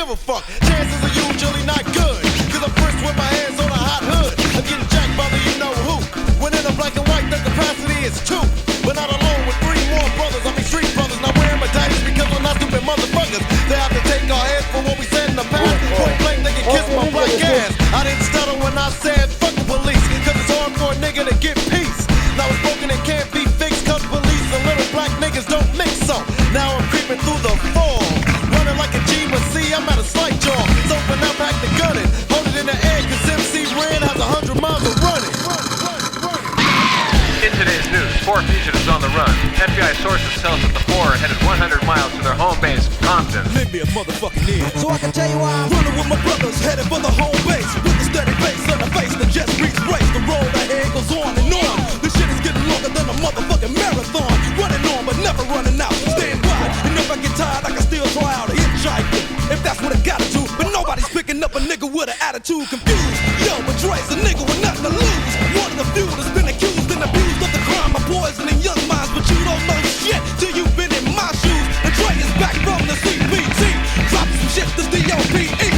give a fuck. Chances are usually not good, cause I'm first with my hands on a hot hood. I'm getting jacked by the you know who. When in a black and white, the capacity is 2. But not alone with 3 more brothers, I mean street brothers. Not wearing medallions because we're not stupid motherfuckers. They have to take our heads for what we said in the past. Point blank, they can kiss my black ass. I didn't stutter when I said fuck the police, cause it's hard for a nigga to get peace. Now it's broken and can't be fixed, cause police and little black niggas don't mix so. Now I'm creeping through the fall, running like a G, but see, I'm at a slight jaw. So when I'm back to gunning, hold it in the air, cause MC Ren has 100 miles of running. In today's news, 4 fugitives on the run. FBI sources tell us that the 4 are headed 100 miles to their home base, Compton. Lend me a motherfucking ear, so I can tell you why I'm running with my brothers, headed for the home base. With a steady face on the face that just reach race. The road ahead goes on and on. This shit is getting longer than a motherfucking marathon. Running on but never running out. Stand by, and if I get tired, I can still try out a hitchhiker, if that's what I gotta do. But nobody's picking up a nigga with an attitude confused. Yo, but Dre's a nigga with nothing to lose. One of the few that's been accused and abused of the crime of poisoning young minds. But you don't know shit till you've been in my shoes. And Dre is back from the CPT, dropping some shit that's D.O.P.E.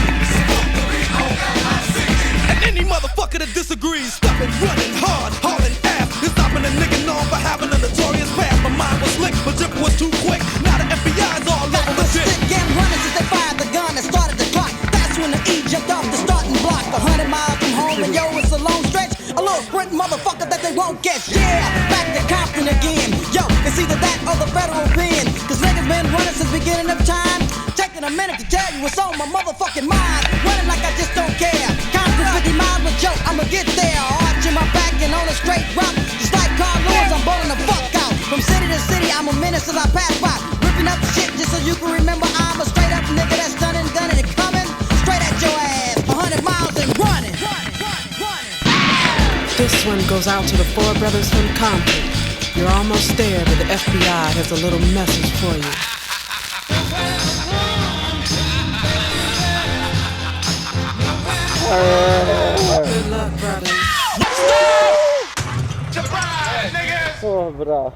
And any motherfucker that disagrees, stop it running hard, hauling ass. It's stopping a nigga known for having a notorious past. My mind was slick, but Drip was too quick. Now the FBI's all over the shit. Stick and running since they fired the gun and started the clock. That's when the E jumped off the starting block. 100 miles from home and yo, it's a long stretch. A little sprint motherfucker that they won't get. Yeah, back to Compton again. Yo, it's either that or the federal pen. Cause niggas been running since beginning of time. Taking a minute to tell you what's on my motherfucking mind. Running like I just don't care. Compton 50 miles, but yo, I'ma get there. Arching my back and on a straight route. Just like Carl Lewis, I'm bowling the fuck out. From city to city, I'm a menace as I pass by. Ripping up shit just so you can remember I'm a straight up nigga that's done and gunning and coming straight at your ass. 100 miles and running. This one goes out to the 4 brothers from Compton. You're almost there, but the FBI has a little message for you. Good luck, brothers. Surprise, niggas! Oh, bra.